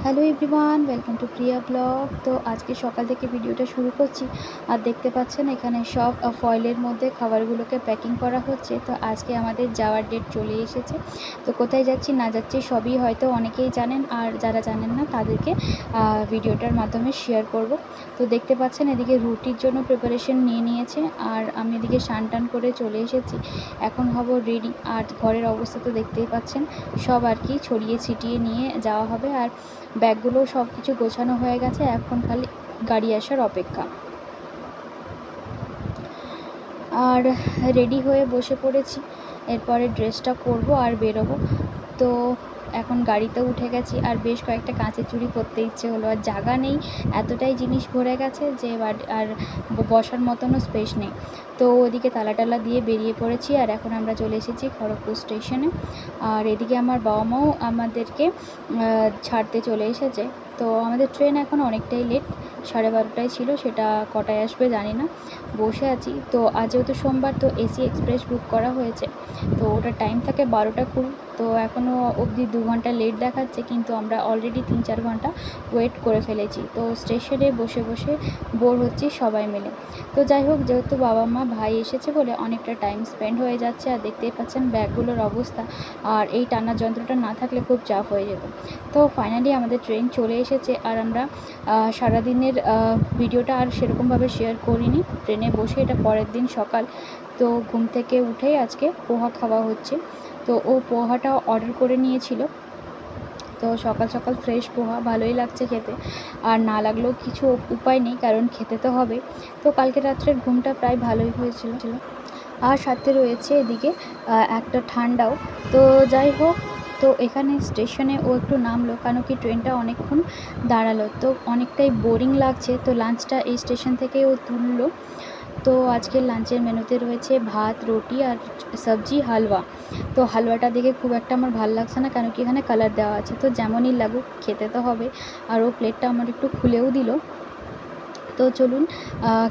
Hello everyone, welcome to Priya blog. তো আজকে সকাল থেকে ভিডিওটা শুরু করছি। আর দেখতে পাচ্ছেন এখানে সব ফয়েলের মধ্যে খাবারগুলোকে প্যাকিং করা হচ্ছে। তো আজকে আমাদের যাওয়ার ডেট চলে এসেছে। তো কোথায় যাচ্ছি না যাচ্ছি সবই হয়তো অনেকেই জানেন, আর যারা জানেন না তাদেরকে ভিডিওটার মাধ্যমে শেয়ার করব। তো দেখতে পাচ্ছেন এদিকে রুটির জন্য প্রিপারেশন নিয়ে নিয়েছে, আর আমি এদিকে স্নান টান করে চলে এসেছি। এখন হব রেডি। আর ঘরের অবস্থা তো দেখতেই পাচ্ছেন, সব আর কি ছড়িয়ে ছিটিয়ে নিয়ে যাওয়া হবে। আর ব্যাগগুলো সব কিছু গোছানো হয়ে গেছে, এখন খালি গাড়ি আসার অপেক্ষা। আর রেডি হয়ে বসে পড়েছি, এরপরে ড্রেসটা করব আর বেরোবো। তো এখন গাড়িতে উঠে গেছি, আর বেশ কয়েকটা কাঁচের চুড়ি পরতে ইচ্ছে হলো, আর জায়গা নেই, এতটাই জিনিস ভরে গেছে যে আর বসার মতনও স্পেস নেই। তো ওদিকে তালা টালা দিয়ে বেরিয়ে পড়েছি, আর এখন আমরা চলে এসেছি খড়গপুর স্টেশনে। আর এদিকে আমার বাবা মাও আমাদেরকে ছাড়তে চলে এসেছে। তো আমাদের ট্রেন এখন অনেকটাই লেট, 12:30টায় ছিল, সেটা কটায় আসবে জানি না। বসে আছি। তো আজ যেহেতু সোমবার, তো এসি এক্সপ্রেস বুক করা হয়েছে। তো ওটার টাইম থাকে 12টা 20। তো এখনও অবধি 2 ঘন্টা লেট দেখাচ্ছে, কিন্তু আমরা অলরেডি 3-4 ঘন্টা ওয়েট করে ফেলেছি। তো স্টেশনে বসে বসে বোর হচ্ছি সবাই মিলে। তো যাই হোক, যেহেতু বাবা মা ভাই এসেছে বলে অনেকটা টাইম স্পেন্ড হয়ে যাচ্ছে। আর দেখতেই পাচ্ছেন ব্যাগগুলোর অবস্থা, আর এই টানার যন্ত্রটা না থাকলে খুব চাপ হয়ে যেত। তো ফাইনালি আমাদের ট্রেন চলে এসেছে, আর আমরা সারাদিনের ভিডিওটা আর সেরকমভাবে শেয়ার করিনি। ট্রেনে বসে এটা পরের দিন সকাল। তো ঘুম থেকে উঠেই আজকে পোহা খাওয়া হচ্ছে। তো ও পোহাটা অর্ডার করে নিয়েছিল। তো সকাল সকাল ফ্রেশ পোহা ভালোই লাগছে খেতে, আর না লাগলেও কিছু উপায় নেই, কারণ খেতে তো হবে। তো কালকে রাত্রের ঘুমটা প্রায় ভালোই হয়েছিল। আর সাথে রয়েছে এদিকে একটা ঠান্ডাও। তো যাই হোক, তো এখানে স্টেশনে ও একটু নামলো, কারণ কি ট্রেনটা অনেকক্ষণ দাঁড়ালো, তো অনেকটাই বোরিং লাগছে। তো লাঞ্চটা এই স্টেশন থেকে ও তুললো। তো আজকের লাঞ্চের মেনুতে রয়েছে ভাত, রুটি আর সবজি, হালুয়া। তো হালুয়াটা দেখে খুব একটা আমার ভালো লাগছে না, কারণ কি এখানে কালার দেওয়া আছে। তো যেমনই লাগুক খেতে তো হবে। আর ও প্লেটটা আমার একটু খুলেও দিল। তো চলুন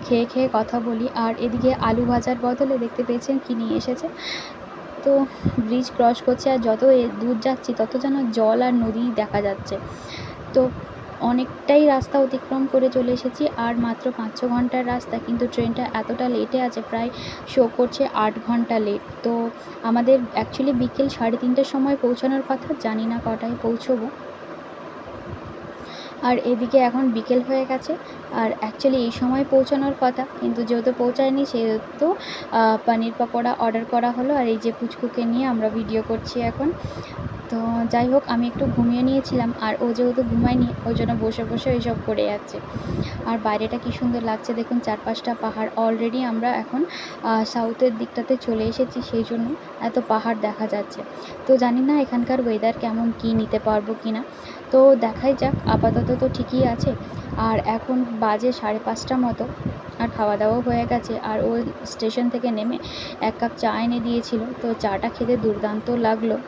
খেয়ে খেয়ে কথা বলি। আর এদিকে আলু ভাজার বদলে দেখতে পেয়েছেন কী নিয়ে এসেছে। তো ব্রিজ ক্রস করছে, আর যত দূর যাচ্ছি তত যেন জল আর নদী দেখা যাচ্ছে। তো অনেকটাই রাস্তা অতিক্রম করে চলে এসেছি, আর মাত্র 5-6 ঘন্টার রাস্তা, কিন্তু ট্রেনটা এতটা লেটে আছে, প্রায় শো করছে 8 ঘন্টা লেট। তো আমাদের অ্যাকচুয়ালি বিকেল 3:30টার সময় পৌঁছানোর কথা, জানি না কটায় পৌঁছবো। আর এদিকে এখন বিকেল হয়ে গেছে, আর অ্যাকচুয়ালি এই সময় পৌঁছানোর কথা, কিন্তু যেহেতু পৌঁছায়নি সেহেতু পনির পকোড়া অর্ডার করা হলো। আর এই যে পুচকুকে নিয়ে আমরা ভিডিও করছি এখন। তো যাই হোক, আমি একটু ঘুমিয়ে নিয়েছিলাম, আর ও যেহেতু ঘুমায়নি ওই জন্য বসে বসে এইসব করে যাচ্ছে। আর বাইরেটা কি সুন্দর লাগছে দেখুন, 4-5টা পাহাড়। অলরেডি আমরা এখন সাউথের দিকটাতে চলে এসেছি, সেই জন্য এত পাহাড় দেখা যাচ্ছে। তো জানি না এখানকার ওয়েদার কেমন, কি নিতে পারবো কি না। তো দেখাই যাক, আপাতত তো ঠিকই আছে। আর এখন বাজে 5:30টা মতো, আর খাওয়া দাওয়াও হয়ে গেছে। আর ও স্টেশন থেকে নেমে 1 কাপ চা এনে দিয়েছিল। তো চাটা খেতে দুর্দান্ত লাগলো।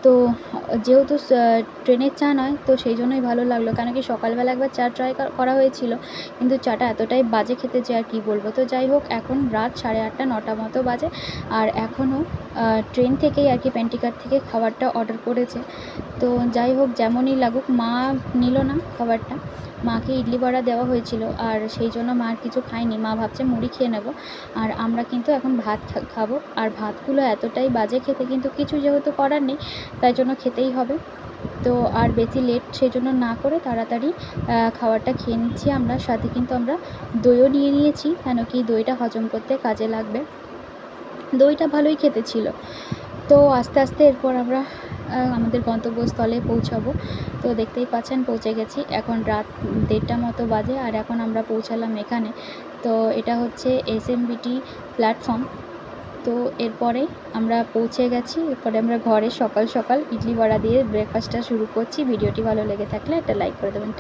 তো যেহেতু ট্রেনের চা নয়, তো সেই জন্যই ভালো লাগলো, কেন কি সকালবেলা একবার চা ট্রাই করা হয়েছিল, কিন্তু চাটা এতটাই বাজে খেতে যে আর কি বলবো। তো যাই হোক, এখন রাত 8:30-9টা মতো বাজে, আর এখনও ট্রেন থেকেই আর কি পেন্টিকার থেকে খাবারটা অর্ডার করেছে। তো যাই হোক, যেমনই লাগুক, মা নিল না খাবারটা। মাকে ইডলি বড়া দেওয়া হয়েছিল, আর সেই জন্য মা আর কিছু খায়নি। মা ভাবছে মুড়ি খেয়ে নেব। আর আমরা কিন্তু এখন ভাত খাবো, আর ভাতগুলো এতটাই বাজে খেতে, কিন্তু কিছু যেহেতু করার নেই, তাই জন্য খেতেই হবে। তো আর বেশি লেট সেই জন্য না করে তাড়াতাড়ি খাবারটা খেয়ে নিচ্ছি আমরা। সাথে কিন্তু আমরা দইও নিয়ে নিয়েছি, কেন কি দইটা হজম করতে কাজে লাগবে। দইটা ভালোই খেতে ছিল। তো আস্তে আস্তে এরপর আমরা আমাদের গন্তব্যস্থলে পৌঁছাবো। তো দেখতেই পাচ্ছেন পৌঁছে গেছি। এখন রাত 1:30টা মতো বাজে, আর এখন আমরা পৌঁছালাম এখানে। তো এটা হচ্ছে SMBT প্ল্যাটফর্ম। তো এরপরে আমরা পৌঁছে গেছি। এরপরে আমরা ঘরে সকাল সকাল ইডলি বড়া দিয়ে ব্রেকফাস্টটা শুরু করছি। ভিডিওটি ভালো লেগে থাকলে একটা লাইক করে দেবেন।